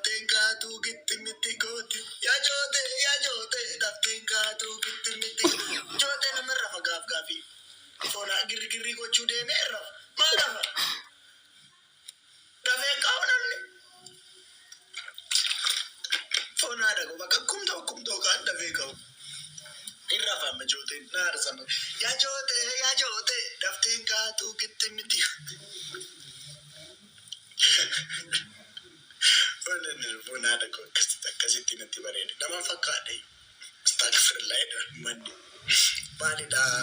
dafteen kaatu gitti miti gooti. Yaa joote dafteen kaatu gitti miti. Joote namarra fagaaf gaafi. Foonaa girgirrii gochuu deemeerra. Maal lafa? Dafee qabu namni. Foonaa dhagu bakka kumtoo kaan dafee qabu. Irra fama joote naarsama. Yaa joote dafteen kaatu gitti miti. Foonaa dhagu akkasitti natti bareeda. Nama fakkaadhe. Astaghfirullah maddi. Maalidhaa?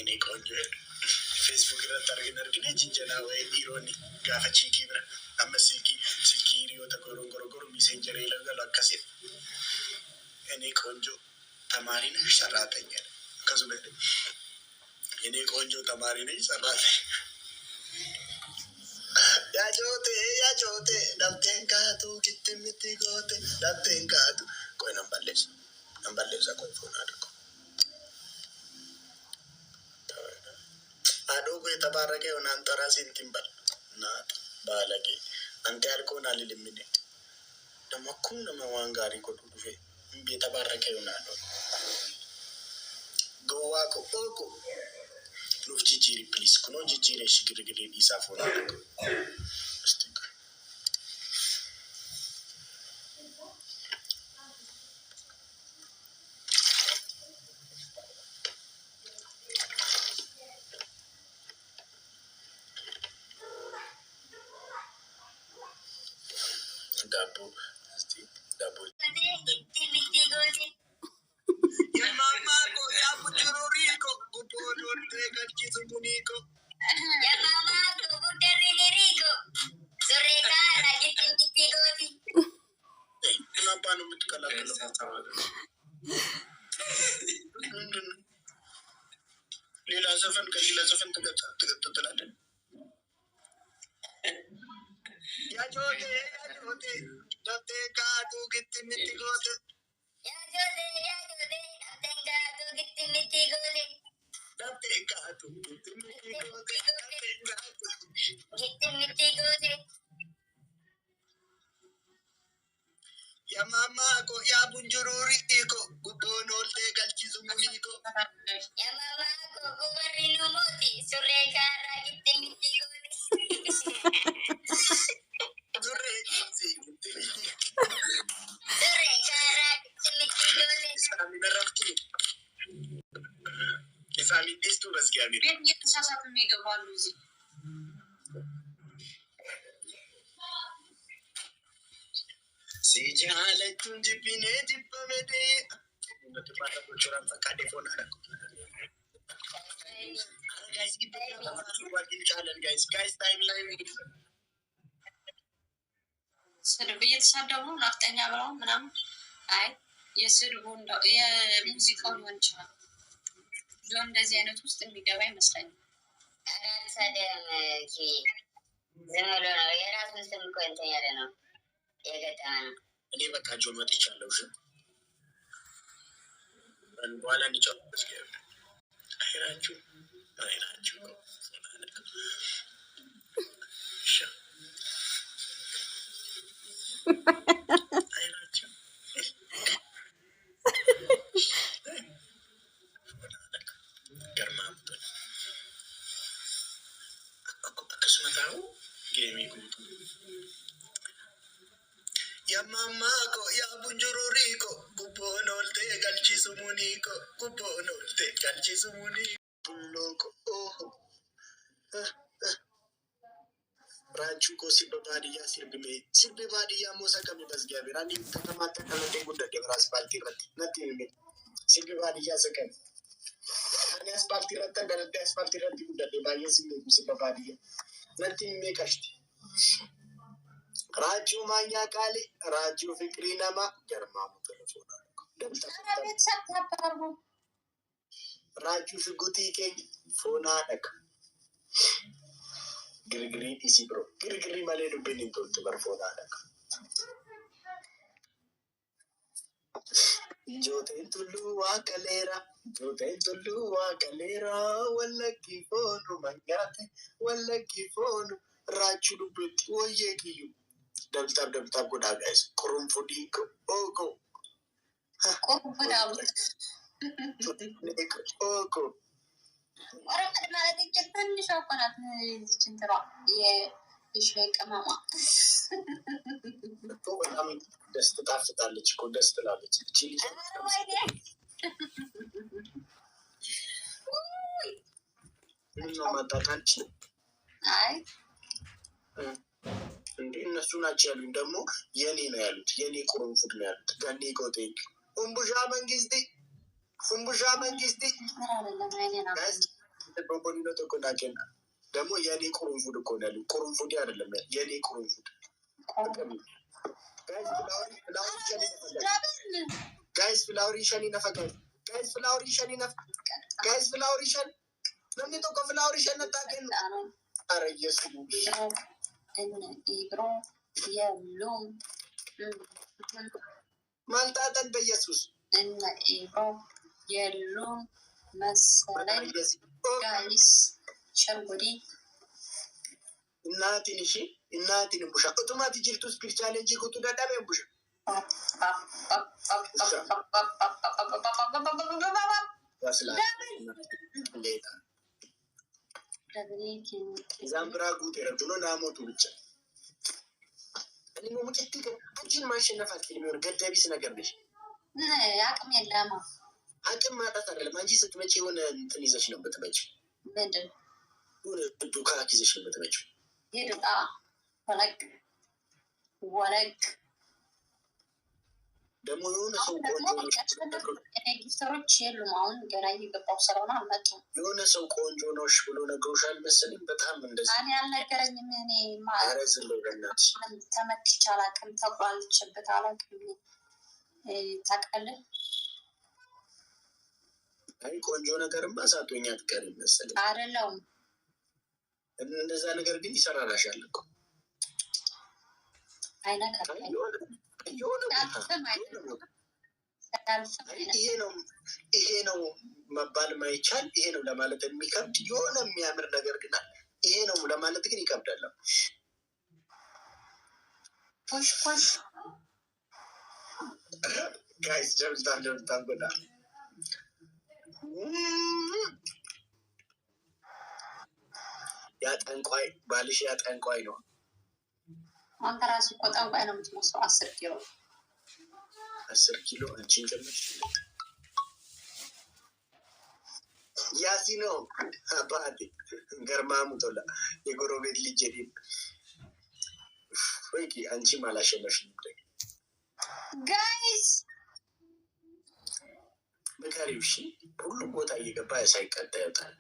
Ini konjo Facebook irratti argine jinjanaa wayii dhiironni gaafa chiikii bira amma silkii hiriyoota gorongoro miisenjerii lagalu akkasii. Ini konjo tamaariin sarraatan jedha. Akkasuma ini konjo tamaariin sarraatan. Yaa joote dafteen kaatu gitti miti goote dafteen kaatu. Koy nan balleessa koy foonaa dhagu. Adoo kee tabaarrakee onaan taraa siin timbal naata baalagee ante harkoon alilimine nama kun nama waan gaarii godhu dhufe hin tabaarrakee onaan dhoo gowwaa ko nuuf jijjiiri please kunoo jijjiiree shigirgirii dhiisaa foonaa dhagu. Double. Ya mama ko ya buchururiko kupono tega chizumuniko. Ya mama ko budariniriko. Sureka lagi tinggi goti. Kenapa numit kalau Lila Zafan tegak. Ya jote dafteen kaatu gitti miti goote. Ya jote dafteen kaatu gitti miti goote. Dafteen kaatu gitti miti goote. Gitti miti goote. Ya mama ko ya bunjururi ko gubboon oolte galchisu muniko. Ya mama ko gubarri numuti sureka gitti miti goote. Isamin dhiistuu basgaabir. የተሳሳቱ የሚገባሉ እዚህ ሲጃለቹን ጅቢኔ ጅበመዴ ነጥፋታ ቦቾራን ፈቃዴ ፎን አረኩ ጋይስ ቻለን ጋይስ ታይም ላይ ስድብ እየተሳደቡ ናፍጠኛ ብለው ምናምን አይ የስድቡ የሙዚቃው ሊሆን ይችላል። እንደዚህ አይነት ውስጥ የሚገባ ይመስለኛል። አራንሳደም ዝም ብሎ ነው የራሱን ስም እኮ እንትን ያለ ነው የገጠመ ነው። እኔ በቃ ጆ መጥቻለሁ። እሺ በኋላ እንጫወት። አይናችሁ Ya mama ko ya bunjururiko kupono olte galchisu muniko kupono olte galchisu muniko loko Ranchu ko sirba baadiyyaa sirbi baadiyyaa moosa kami basgaabe rani katamaatti kallatee guddate asfaaltii irratti natti hime sirbi baadiyyaa isa kami ani asfaaltii irratti galatee asfaaltii irratti guddate baay'ee sirba baadiyyaa natti hime qashti Raju manya kali Raju fikri nama garmamu telefoona Raju figuti kenyi foona dhaka Girigiri isi bro. Girigiri malee dubbiin hin toltu barfoonaa dhaqa. Jooteen tulluu waaqaleera wallaggi foonu manyaate wallaggi foonu ራችሁ ዱበት ወየ ክዩ ደብታብ ጎዳ ጋይስ ቁሩንፉዲ ኦኮ ቆብዳሉ ኦኮ ወረቀት ማለት ትንሽ አቆናት እንትራ የሻይ ቅመማ እኮ በጣም ደስ ትጣፍጣለች እኮ ደስ ትላለች። እቺ ልጅ ምነው ማጣጣች? አይ እንዴ እነሱ ናቸው ያሉኝ። ደግሞ የኔ ነው ያሉት፣ የኔ ቁርንፉድ ነው ያሉት። ጋኔ ቆጤክ ኡምቡሻ መንግስቲ በቦኒኖ ተቆናቄና ደግሞ የኔ ቁርንፉድ እኮ ነው ያሉት። ቁርንፉድ አይደለም የኔ ቁርንፉድ። ጋይስ ፍላውሪሽን ይነፈቃል። ጋይስ ፍላውሪሽን ለምን ተቆ ፍላውሪሽን ነጣቀን አረ ኢየሱስ ኢብሮ የሉም ማልጣጠን በኢየሱስ እነ ኢብሮ የሉም መሰለኝ ጋይስ ሸንጉዲ እናቲን እሺ እናቲን ቡሻ ኦቶማቲ ጅርቱ ስፒሪቹዋል እንጂ ጉቱ ዳዳቤ ቡሻ ዛምብራ ጉት የረብኖ ናሞቱ ብቻ እኔ ሙጭት አንቺን ማሸነፍ አትችልም። ገደቢስ ነገር ነሽ። አቅም የለማ አቅም ማጣት አይደለም። አንቺ ስትመጪ የሆነ እንትን ይዘሽ ነው የምትመጪው። ምንድን የሆነ ዱካ ይዘሽ ነው የምትመጪው። የዱቃ ወለቅ ደግሞ የሆነ ሰው ጊፍተሮች የሉም። አሁን ገና እየገባው ስለሆነ አልመጡም። የሆነ ሰው ቆንጆ ነሽ ብሎ ነግሮሻል መሰለኝ። በጣም እንደዚህ እኔ አልነገረኝም። እኔ ዝም ብሎ በእናትሽ ተመክቼ አላውቅም፣ ተቋልቼበት አላውቅም። ታውቃለህ? አይ ቆንጆ ነገርማ ሳቶኛ አትቀሪም መሰለኝ። አይደለሁም እንደዛ ነገር ግን ይሰራራሻል እኮ ይሄ ነው መባል ማይቻል፣ ይሄ ነው ለማለት የሚከብድ የሆነ የሚያምር ነገር ግን ይሄ ነው ለማለት ግን ይከብዳል። ፖሽ ጋይስ ጀምስታን ጎዳ ያጠንቋይ ባልሽ ያጠንቋይ ነው። አንተ ራሱ እኮ ጠንቋይ ነው የምትመስለው። 10 ኪሎ አንቺን ጨምር ያሲ ነው አባቴ ገርማሙ ቶላ የጎረቤት ልጅ ሄድ ወይ አንቺ ማላሸነፍሽም ጋይስ ምከሪው። እሺ ሁሉም ቦታ እየገባ ሳይቀጣ ይወጣል።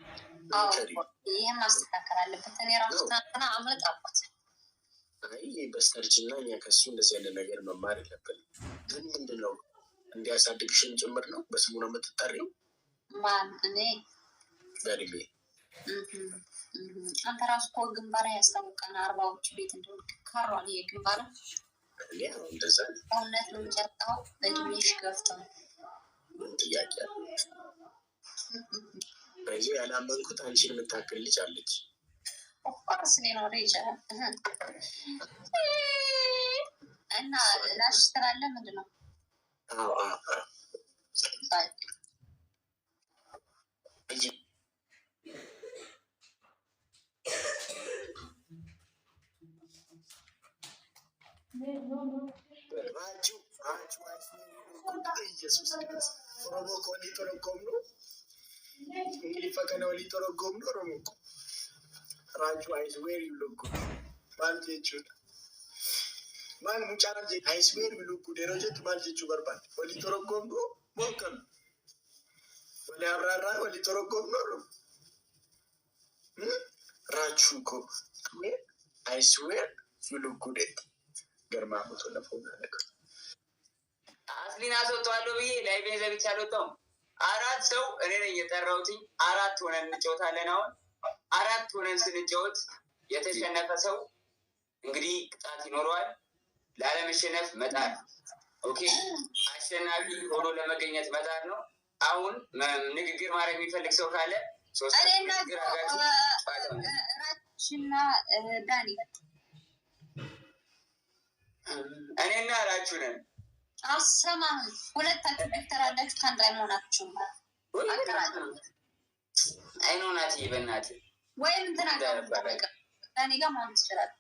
ይህም ማስተካከል አለበት። እኔ ራሱ ትናንትና አመጣበት። አይ በስተርጅና እኛ ከሱ እንደዚህ አይነት ነገር መማር የለብንም። ግን ምንድን ነው እንዲያሳድግሽን ጭምር ነው። በስሙ ነው የምትጠሪው። ማን? እኔ በእድሜ አንተ ራሱ እኮ ግንባር ያስታውቃል። 40ዎቹ ቤት እንደሆነ ካሯል። ይሄ ግንባር እንደዛ እውነት ነው። ጨርጣው በእድሜሽ ገፍተው ጥያቄ በዚ ያላመንኩት አንቺን የምታክል ልጅ አለች። ኦፍኮርስ ሊኖር ይችላል። እና ላሽ ትላለ ምንድን ነው? ኢየሱስ ኦሮሞ ሊተረጎም ነው እንግዲህ ፈከነ ሊተረጎም ነው ኦሮሞ ራጁ አይስዌር ይሉኩ ማልጀቹ ማን ሙጫራን ጀ አይስዌር ይሉኩ ደረጀት ማልጀቹ በርባል ሊተረጎም ነው ሞከም ወለ አብራራ ሊተረጎም ነው ራቹ ኮ አይስዌር ይሉኩ ዴት ገርማ ሞቶ ለፎና ነገር አስሊን አስወጣዋለሁ ብዬ ላይቬን ዘግቼ አልወጣሁም። 4 ሰው እኔ ነኝ የጠራሁትኝ። 4 ሆነን እንጫወታለን። አሁን 4 ሆነን ስንጫወት የተሸነፈ ሰው እንግዲህ ቅጣት ይኖረዋል። ላለመሸነፍ መጣር፣ ኦኬ። አሸናፊ ሆኖ ለመገኘት መጣር ነው። አሁን ንግግር ማድረግ የሚፈልግ ሰው ካለ 3 ንግግር አጋችሁ አንቺና ዳኒ እኔና እራችሁ ነን። አሰማም ሁለታችሁ ዶክተር አላችሁ ከአንድ ላይ መሆናችሁ አይኖናት በእናትህ ወይም እንትና ዳኒ ጋር መሆን ትችላል።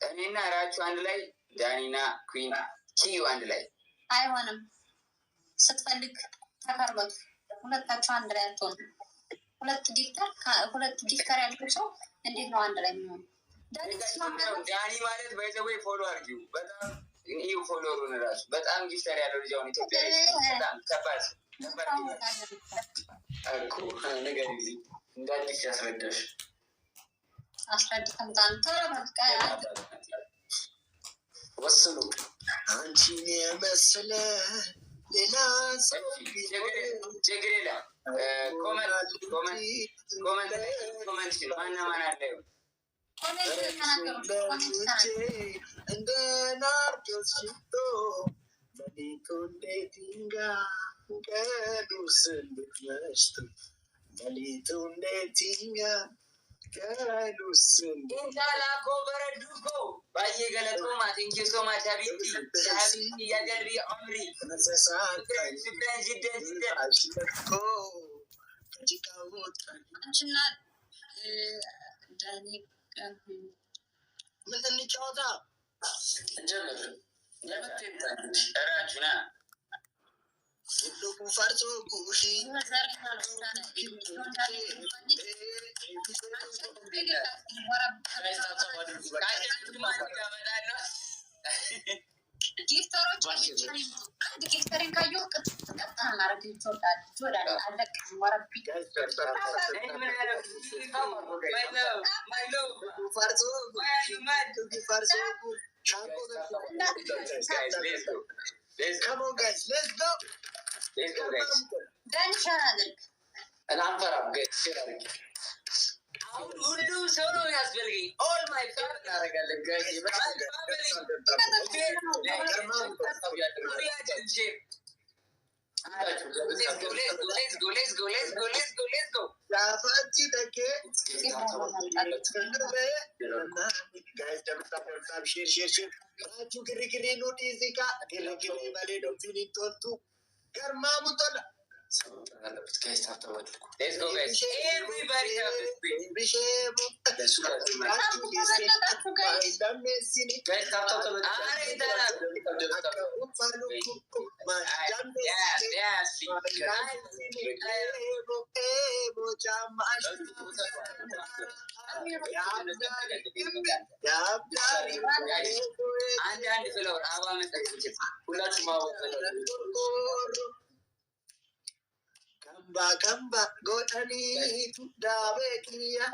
እኔና እራችሁ አንድ ላይ ዳኒና ኩዊን ኪዩ አንድ ላይ አይሆንም። ስትፈልግ ተቀርበቱ ሁለታችሁ አንድ ላይ አትሆኑ። ሁለት ጊፍተር ያለው ሰው እንዴት ነው አንድ ላይ የሚሆኑ? ዳኒ ማለት በይዘወይ ፎሎ አድርጊው። በጣም ይህ ፎሎሩን እራሱ በጣም ጊፍተር ያለው ልጅ አሁን ኢትዮጵያ በጣም ከባድ ነገር ጊዜ እንደ አዲስ ያስረዳሽ ወስኑ። አንቺን የመሰለ ሌላ ችግር የለም። ኮመንት ማና ማን አለ እንደ ናርዶስ ሽቶ በሊቱ እንዴት ይንጋ ቀኑ ስንት መሽቶ በሊቱ እንዴት ይንጋ ቀኑ ስንት ኢንሻላኮ በረዱኮ ባየ ገለጦማ ቴንኪ ሶ ማች ሀቢቲ እያገልቢ አምሪ አንቺና ዳኒ ምን እንጫወታ ጀምር እራችሁና ሁሉም ፈርሶ ጉሺ ጊፍተሮች አንድ ጊፍተርን ካየሁ ቀጥታ ማድረግ ይወዳል። አለቅም ወረቢ ፈርሶ Come on, guys, let's go. ዳኒ ሸር አድርግ። እናንፈራም ሁሉ ሰው ነው ያስፈልገኝ። ኦል ማይ ፋሚሊ እናደርጋለን ጋይስ Let's go, guys. Everybody have this thing. አንድ ፍለወር አበባ መጠቀም ሁላችሁም Kamba godani dabekiya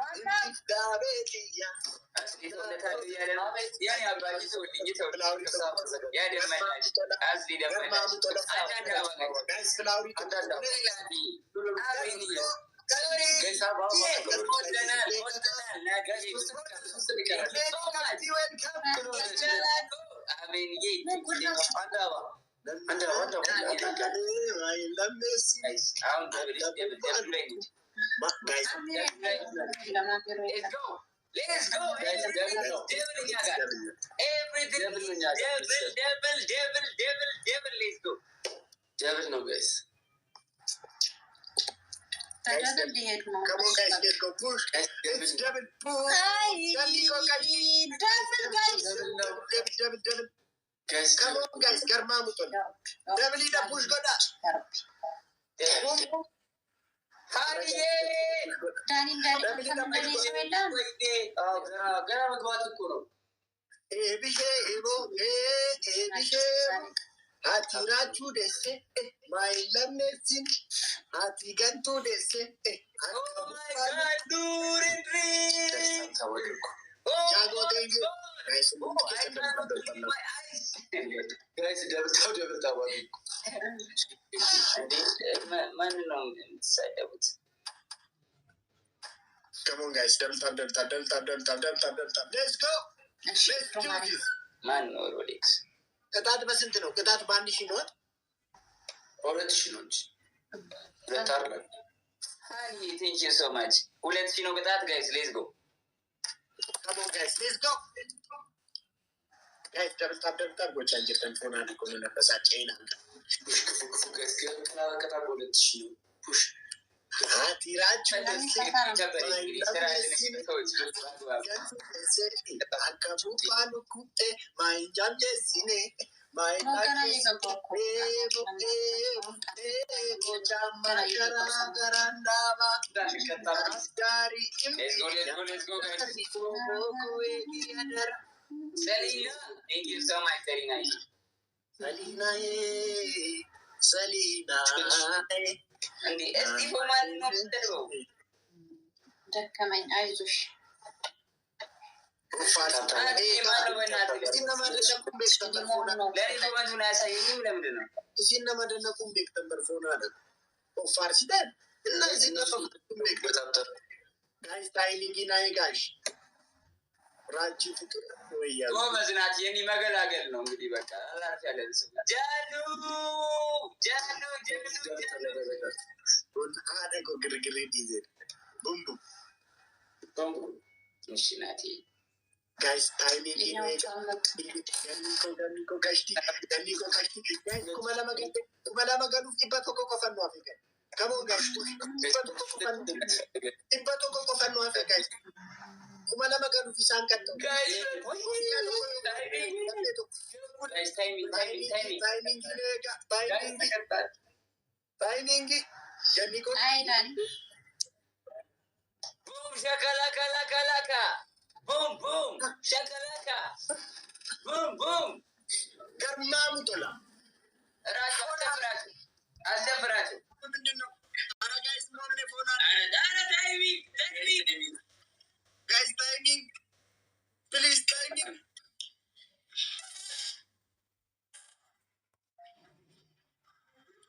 dabekiya Let's go. Everything devil. Let's go. Devil no guys. Come on guys, let's go push. It's devil push. Devil. Guys, come on guys, karma muton. Devil ida push goda. ገና መግባት እኮ ነው። አቲራችሁ ደሴ ማይለሜሲን አቲገንቱ ደሴ ማንን ነው የምትሳደቡት? Come on guys, delta. Let's go. Let's do this. ማን ነው ሮሌክስ? ቅጣት በስንት ነው? ቅጣት በአንድ ሺህ ነው። 2,000 ነው እንጂ 2 አይደለም። ቴንክ ዩ ሶ ማች። 2,000 ነው ቅጣት ጋይስ። ሌትስ ጎ Come on, guys, let's go. Guys, double tap, go change it and phone and go in a passage. Push. Tirachu. Akabu panu kute, my janje sine. My Selena, thank you so much, Selena. Selena. ደከመኝ አይዞሽ መዝናት የኔ መገላገል ነው እንግዲህ በቃ አላርፍ ያለን ጃሉ ግርግር ቡምቡ እሺ ናቲ guys timing ganiko kashti kumala magalu ibato ko fanno afrika come on guys ibato ko fanno afrika guys kumala magalu fisan katto guys timing ganiko አይዳን boom shakalaka boom boom shakalaka boom boom garmamu tola አስደፍራቸው ምንድነው አረ ጋይስ ሞኔ ፎና አረ ታይሚንግ guys timing please timing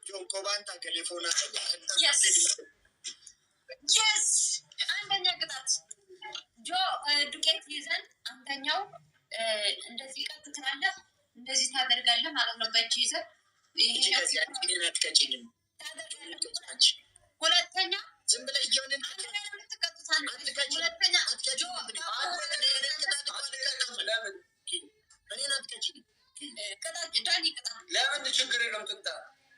ጆንኮ ባንታ ከሌፎና yes አንደኛ ቅጣት ጆ ዱቄት ይዘን አንተኛው እንደዚህ ቀጥ ትላለህ እንደዚህ ታደርጋለህ ማለት ነው በእጅ ይዘህ ሁለተኛ ዝም ብለሽ ጆንን ሁለተኛ ዳኒ ቅጣ ለምን ችግር የለውም ቅጣ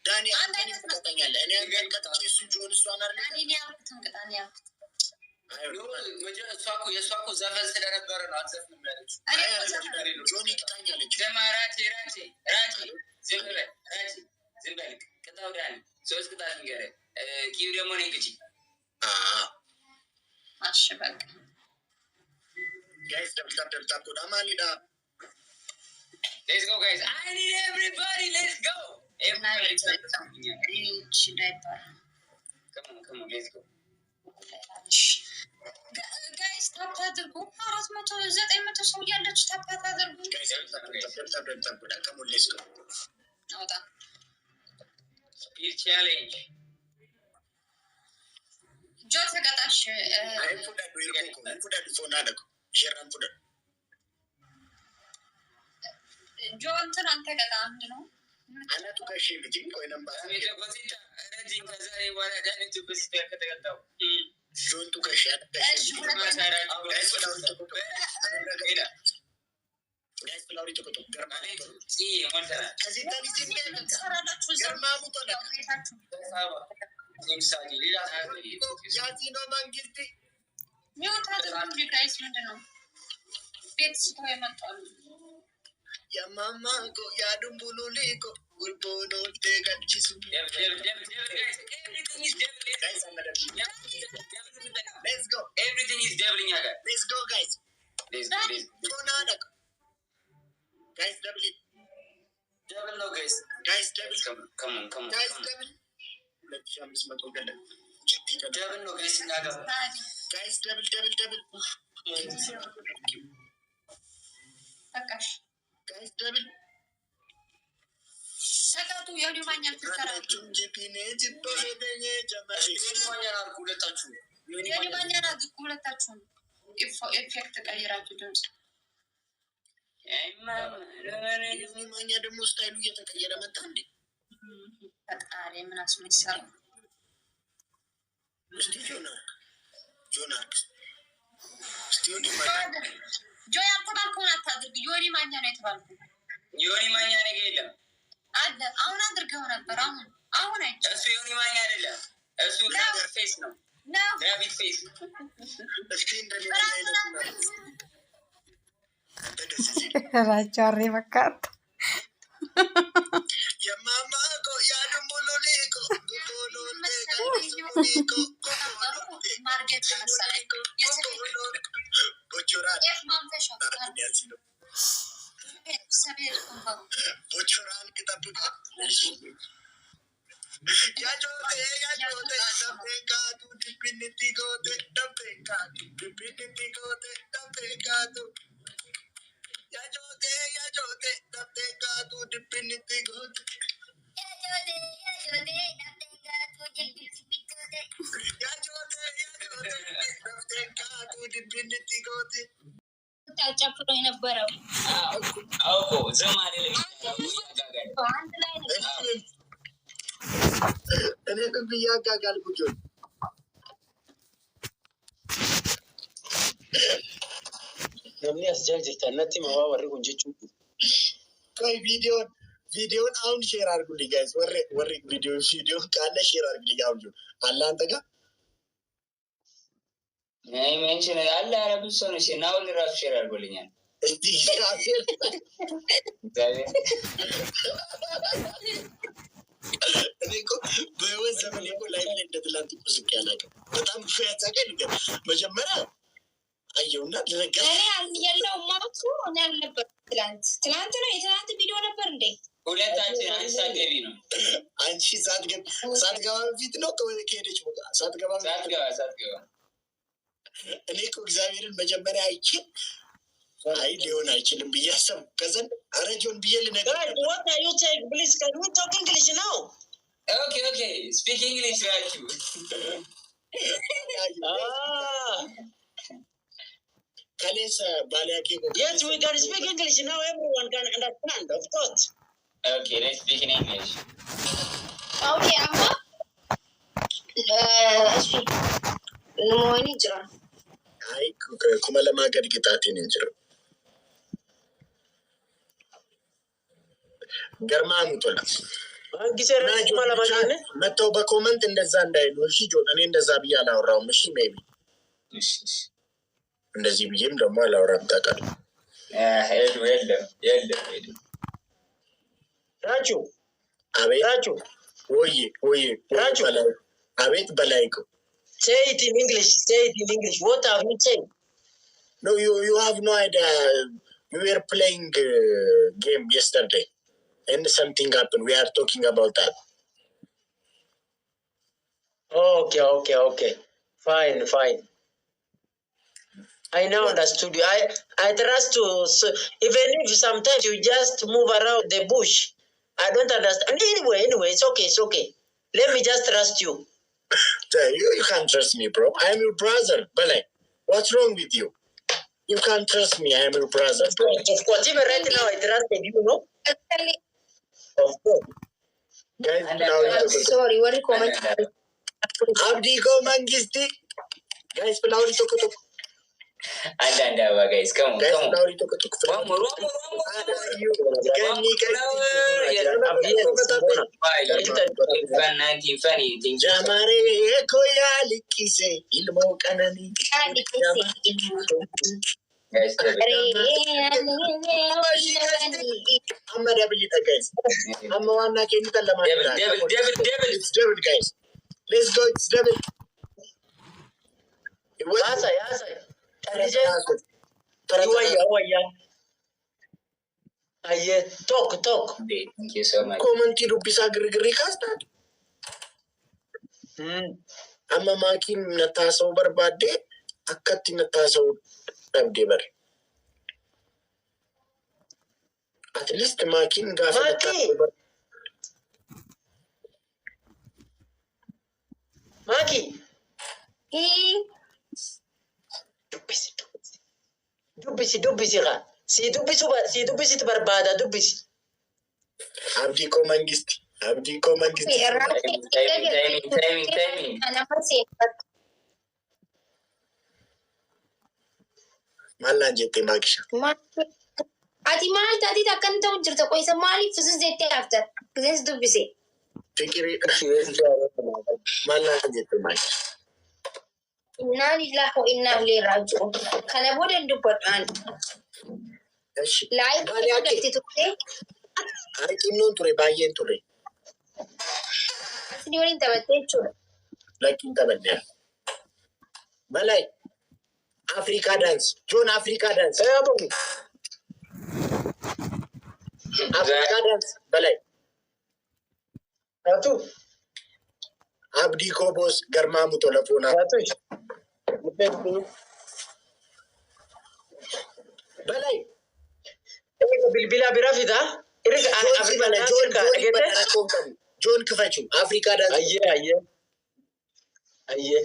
ዳኒ አንተ ትቀጣኛለህ እኔ አንተን ቀጥቼ እሱ ጆን እሷን አይደል እኔ ያልኩትን ቅጣ እኔ ያልኩት የእሷ እኮ ዘፈን ስለነበረ ነው አልዘፍንም ያለችው ጆን ይቅጣኛለች ደማ ራቼ ዝም በል ዝም በል ቅጣው ዳኒ 3 ቅጣት ንገረህ ኪው ደግሞ ነኝ ግጭ አሽበቅ guys ደብታ ቆዳ ማሊዳ let's go guys I need everybody let's go everybody come on let's go ጋይስ ታፕ አድርጉ 900 ሰው ያላችሁ ታፕ አድርጉ guys ደብታ ቆዳ come let's go አውጣ speed challenge ጆ ተቀጣሽ አይ ፉዳ ፎና ደጎ ጀራም ፉዳ ጆ እንትን አንተ ቀጣ አንድ ነው አናቱ ከሺ ልጅ ቆይ ነበር አቤት በሲታ ረጂ ከዛሬ በኋላ ዳኒ ትብስ ከተቀጣው ጆንቱ ከሺ እሺ guys ፍላውሪ ተቆጡ ገርማሙ ቶላ ያዚኖ መንግስት ሚውት አድርጉ ጋይስ ምንድነው ቤት ስቶ የመጣሉ የማማጎ ያዱምቡሉ ሊቆ ጉልቦኖ ደጋልቺሱ let's go everything is devil guys let's go guys ፎናደቅ guys double it devil no guys double come on guys double 2500 ገለ devil no guys እናገር guys double በቃሽ guys double ሰቃቱ የሊማኛ ተሰራችሁ ጂፒኔ ጂፖ ለደኘ ጀማሪ የሊማኛ አርኩ ሁለታችሁ የሊማኛ አርኩ ሁለታችሁ ኢፌክት ቀይራችሁ ድምጽ የሊማኛ ደግሞ ስታይሉ እየተቀየረ መጣ እንዴ ፈጣሪ ምን አስመሰለ እስቲ ጆናርክ ጆ ያልተባልከውን አታድርግ። ዮኒ ማኛ ነው የተባልኩ። ዮኒ ማኛ ነገር የለም አለ። አሁን አድርገው ነበር። አሁን አይቼ እሱ ዮኒ ማኛ አይደለም። እሱ ፌስ ነው። ዳቪድ ፌስ ራቻሬ በቃት ቦቾራን ክጠብቃ ጨፍሮ የነበረው አውቆ ዝም አለ። እኔ ግን ብያጋጋልኩ ጆ namni as jaaljettannatti mawaa warri kun jechuun ቆይ ቪዲዮን አሁን ሼር አድርጉልኝ ጋይስ። ወሬ ቪዲዮ ካለ ሼር አድርጉልኝ። አሁን ጆ አለ አንተ ጋር ሜንሽን አለ አረብ ሰው ነው ሲናውል ራሱ ሼር አድርጎልኛል። እስቲ እኔ እኮ በህይወት ዘመን እኮ ላይ እንደ ትላንት እኮ ስቄ አላውቅም። በጣም ክፉ ያጻቀኝ ነገር መጀመሪያ አየውና ልነገር እኔ ያለው ማውሱ እኔ አልነበር። ትላንት ነው የትላንት ቪዲዮ ነበር እንዴ? ሁለታችን አንቺ ሳትገቢ ነው። አንቺ ሳትገባ በፊት ነው ከሄደች ቦታ ሳትገባ እኔ እኮ እግዚአብሔርን መጀመሪያ አይቼ አይ ሊሆን አይችልም ብዬ አሰብኩ። ከዘን አረጆን ብዬ ልነገር ኦኬ ስፒክ እንግሊሽ ራችሁ ከሌስ ባሊያቄ yes we can speak English now everyone can understand of course okay let's speak in English okay amma ሞኒ ጅራ አይ kuma ለማገድ ግጣቴን እንጅራ ገርማ ሙቶላ አንጊሰራ kuma ለማገድ መተው በኮመንት እንደዛ እንዳይሉ እሺ ጆን እኔ እንደዛ ብዬ አላወራውም እሺ ሜቢ እንደዚህ ብዬም ደግሞ አላወራም ታውቃለህ የለም ራጁ አቤት ራጁ ወይ ራጁ አቤት በላይኩ say it in English what have you said no you have no idea we were playing game yesterday and something happened we are talking about that okay fine I now understood you. I trust you. So even if sometimes you just move around the bush, I don't understand. Anyway, it's okay. Let me just trust you. You can't trust me, bro. I am your brother. Balai, what's wrong with you? You can't trust me. I am your brother. Of course, even right now, I trusted you, no? Of course. Guys, sorry, what do you comment? Abdi ko mangisti. Guys, flower to. አንዳንድ አበባ ጋይስ ከሙ ጃማሬ ኮያ ልቂሴ ኢልሞ ቀነኒ አመዳ ብይጠ ጋይስ አመዋና ኬሚታል ለማደብል ጋይስ ሌትስ ጎ ኢትስ ደብል ያሳይ Aye, talk. Thank you so much. Commenti dubbisa girgirri kaastaan. Amma maakiin nataasa'uu barbaadde akkatti nataasa'uu dhabdee bare. At least maakiin gaafa nataasa'uu barbaadde. Maaki. Dubbisi kaa. Si dubbisitu barbaada dubbisi. Abdii koo mangisti. Timing. Mala jette makisha. Ati maal taati takkan ta'u jirta qoysa maaliif fisin jettee hafta? Fisis dubbise. Fikiri mala jette makisha. Inna lillahi wa inna ilaihi raji'un. Kana booda dubbadhaan. Laayif godhatti turte. Harkinnoon ture baay'een ture. Asii waliin taphattee jechuudha. Lakkiin taphannee. Malay Africa dance. Joon Africa dance. Africa dance. Malay. Atu. Abdii Kobos Garmaamu Tolafuuna. Atu. Malay. Bilbila bira fida. Joon Kifachu Africa dance. Ayye.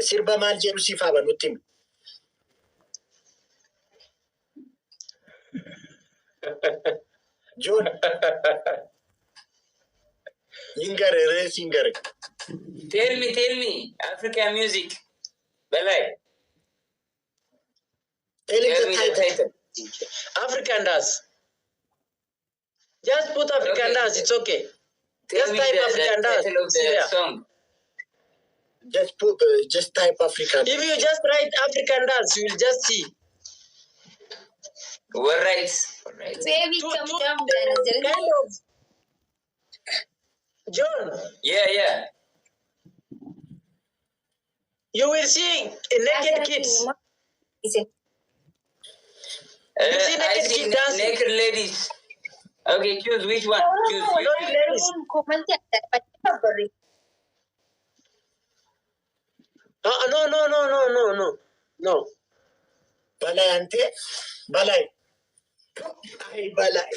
Sirba maal jedhu siifaa banutti himi. Joon. Singare. Tell me, African music. Belay. Tell me the title. African dance. Just put African dance, it's okay. Tell me the African dance. title of the song. Just type African. If you just write African dance, you will just see. All right. Baby, come down. Kind of. John. Yeah. You will see naked kids. I see naked ladies. Okay, choose which one. Choose which one. No. Balay ante. Balay. Ay balay.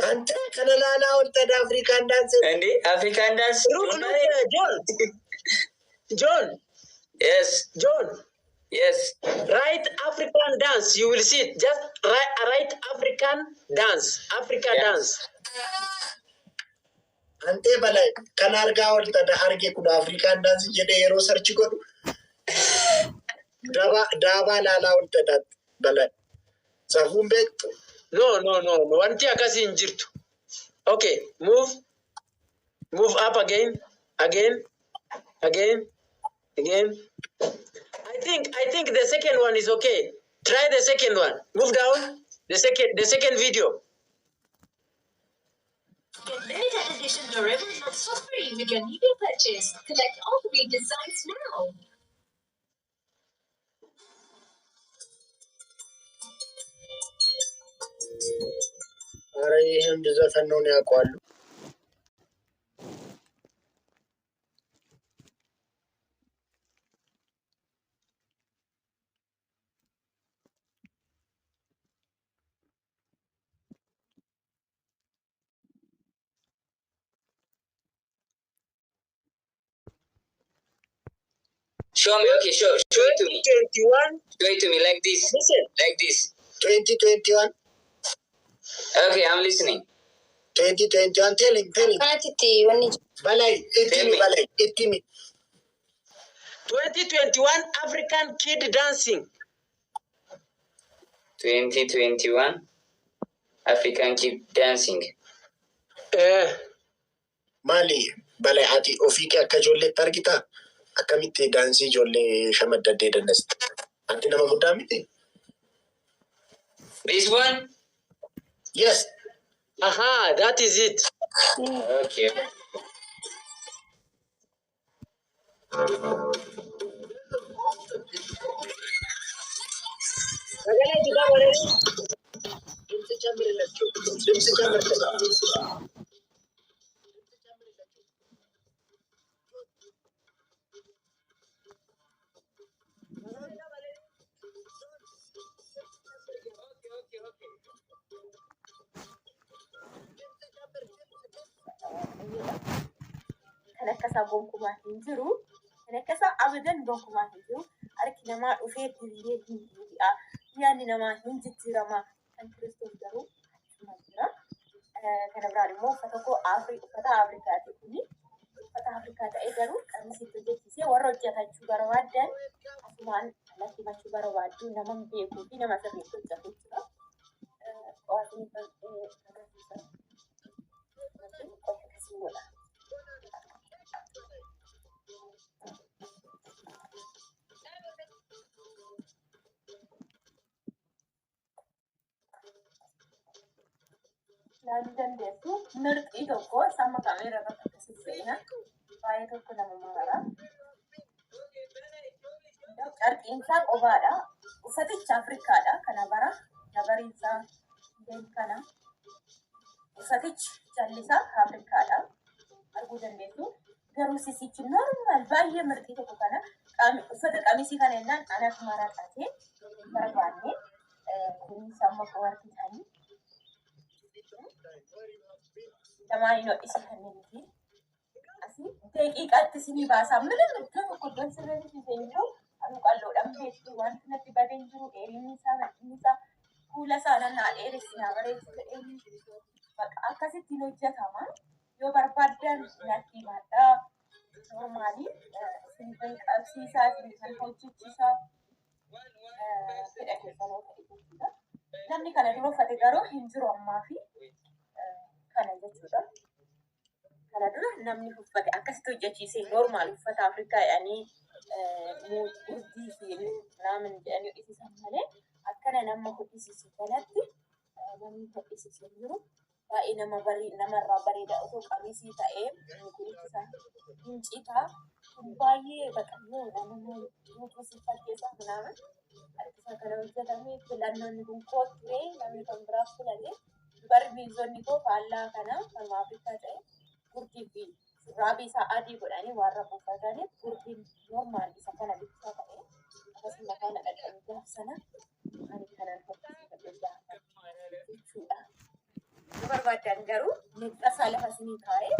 Ante kanalala ulta da African dance. And the African dance. John. Yes. John. Yes. Write African dance. You will see it. Just write African dance. African dance. Ante balay kanarga ulta da harge kuda African dance jede hero search godu. Daba lala ulta da balay. Safumbe. No. Wanti akasi injirtu. Okay, move up again. I think the second one is okay. Try the second one. Move down. The second video. Get limited edition Doraemon nuts for free with your new purchase. Collect all 3 designs now. Ara ይሄን ዘፈን ነው ያውቃሉ። Show me, okay, show it to me. 2021. Show it to me like this. Listen. Like this. 2021. Okay, I'm listening. 2021. Tell him. Balay, it me. 2021 African kid dancing. 2021 African kid dancing. Mali balay ati ofiki akka ijoollee targita akkamitti daansii ijoollee shamaddaddee dandeessa. Ati nama guddaa miti. This one? Yes. Aha, that is it. Okay. Kan akkasa gonkumaa hin jiru. Kan akkasa abadan gonkumaa hin jiru. Harki namaa dhufee diriiree hin deebi'a. Yaadni namaa hin jijjiirama. Kan Kiristoos garuu akkasuma jira. Kana biraan immoo uffata Afrikaati kuni. Uffata Afrikaa ta'ee garuu qamisitti hojjechiisee warra hojjetachuu barbaadan asumaan lafti machuu barbaaddu nama beekuu fi nama sirriitti hojjetu jira. Qo'aasni agarsiisa. Qofa akkasii godha. Laaluu dandeessu mirxii tokko sama kameera irratti akkasii seena baay'ee tokko nama mara. Carqiin isaa qobaadha. Uffatichi Afrikaadha. Kana bara dabariin isaa kana uffatichi jalli isaa Afrikaadha. Arguu dandeessu. Garuu sisichi normaal baay'ee mirxii tokko kana uffata qamisii kana jennaan anaaf maraa taatee barbaanne kunis amma qobartii isaanii. Tamaayino isi kanneen asii daqiiqaatti isinii baasaa ምንም tokko dansa seenuu anu qalloodhaan beektu wanti natti badeen jiru dheerinni isaa fuula isaa naa dheeressi naa bareechu jedhee akkasittiin hojjetama. Yoo barbaaddan natti maddaa normaalii isin qabsiisaa isin kan hojjechiisaa fedha keessanoo ta'e jechuudha. Namni kana dura uffate garuu hin jiru ammaa fi kana jechuudha. Kana dura namni uffate akkasitti hojjechiisee normaal uffata Afrikaa jedhanii urdii fi naamin jedhanii hodhisiisan malee akkana nama hodhisiisu kanatti namni hodhisiisu jiru baay'ee namarraa bareeda otoo qamisii ta'ee gurichi isaa hincitaa baay'ee baqannoo naannoo nuti fakkeessaa naamin harkisa kana hojjetamee filannoonni kun koottee namni kan biraaf filate barbiizonni koo faallaa kana kan Afrikaa ta'e gurgii fi shurraabii isaa adii godhanii warra buufataniif gurgiin normaal isa kana bifa ta'e akkasuma kana dhaqanii gaafsana ani kanan hojjechiisa jechuudha. Yoo barbaadan garuu miidhasaa lafa isinii taa'ee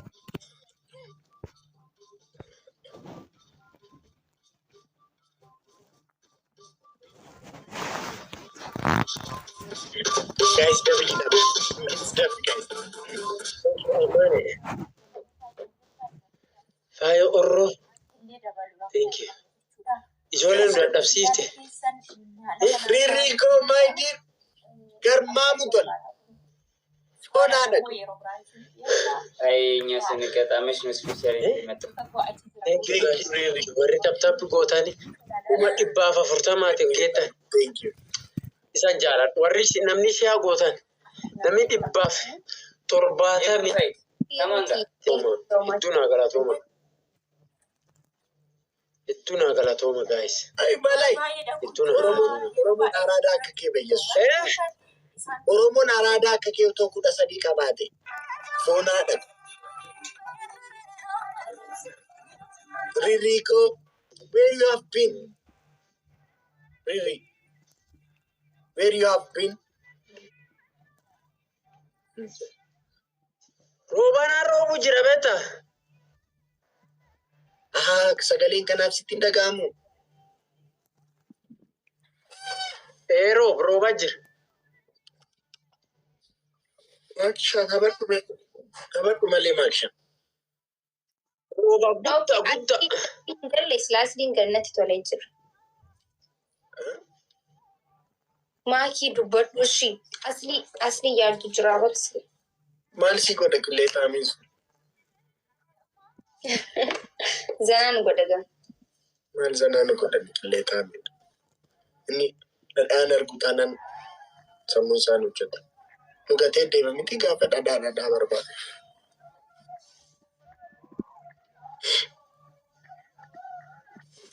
Guys, definitely guys. Fire Orro. Thank you. Ijoolleen dadhabsiifte. Rirriikoo maayidii garmaamu tola. Fonaadha. Ay, se me queda me especial meto. Thank you guys. Warri taptappi gootanii kuma dhibbaaf 40 geettan. Thank you. Isaan jaaladhu. Warri namni siyaa gootan namni 70. Tamanga. Ittuna galatooma guys. Ay malay. Ittuna Oromoon araadaa akka kee beeyyeessu. Oromoon araadaa akka kee otoo 13 qabaate foonaadha. Rirriikoo, where you have been? Riri, where you have been? Roobaan roobu jira beeta. Sagaleen kanaaf sitti hin dhaga'amu. Roobaa jira. Maakshaa taphattu malee maakshaa. Rooba guddaa. Intalli silaasliin gannatti tolee jira. Maakii dubbadhu ishii asli yaaddu jira baksi. Maal si godha qillee taamisu? Zanaan godhagan. Maal zanaan godhan qillee taamidha. Inni dhadhaan argu taanaan sammuu isaan hojjeta. Dhugatee deema miti gaafa dhadhaa barbaada.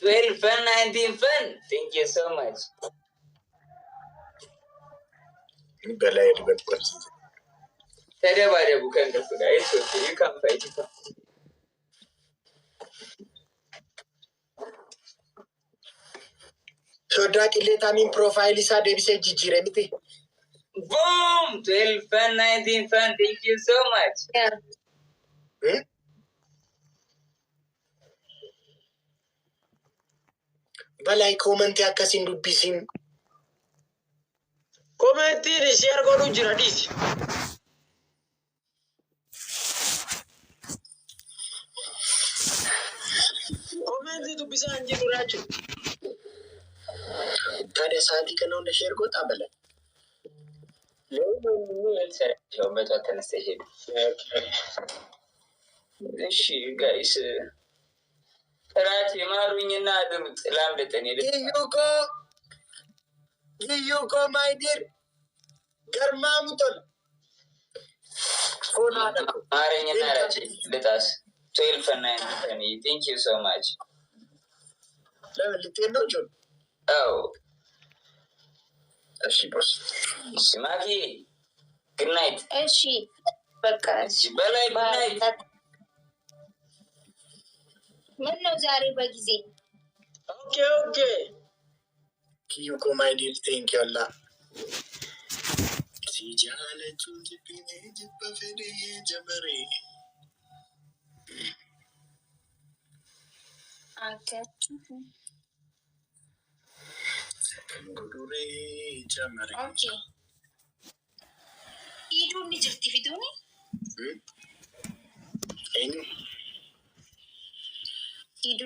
12 fun, 19 fun. Thank you so much. Balaa edibatu qabsiisa. Tadabadabu kan gafudha. It's okay. You can fight it. Sodaa qillee taamiin piroofaayilii isaa deebisee jijjiire miti. Boom! 12 fun, 19 fun. Thank you so much. Yeah. Balaa koomantii akkasiin dubbisiin. Komentiin ishee argoonu jira dhiisi. Komentii dubbisaa hin jiru jechuudha. ታዲያ ሰዓት ከነው እንደ ሼር ጎጣ በለ ያው በጧት ተነስተሽ ሄዱ። እሺ ጋይስ እራት የማሩኝና ድምፅ ላምልጠን ዩኮ ማይዲር ገርማ ሙቶል ማረኝና ራች ልጣስ 12 and 9 ቴንክ ዩ ሶ ማች። ለምን ልትሄድ ነው ጆን? አዎ እሺ ቦስ። እሺ ማኪ ጉድ ናይት። እሺ በቃ እሺ በላይ ጉድ ናይት። ምን ነው ዛሬ በጊዜ? ኦኬ ዩኮ ማይዲር ቴንክ ዩ አላ ሲጃለቹ ጅብኔ ጅበፌዴ ጀመሬ ጉዱሬ ጀመሬ ኦኬ ኢዱኒ ጅርቲ ፊዱኒ ኤኒ ኢዱ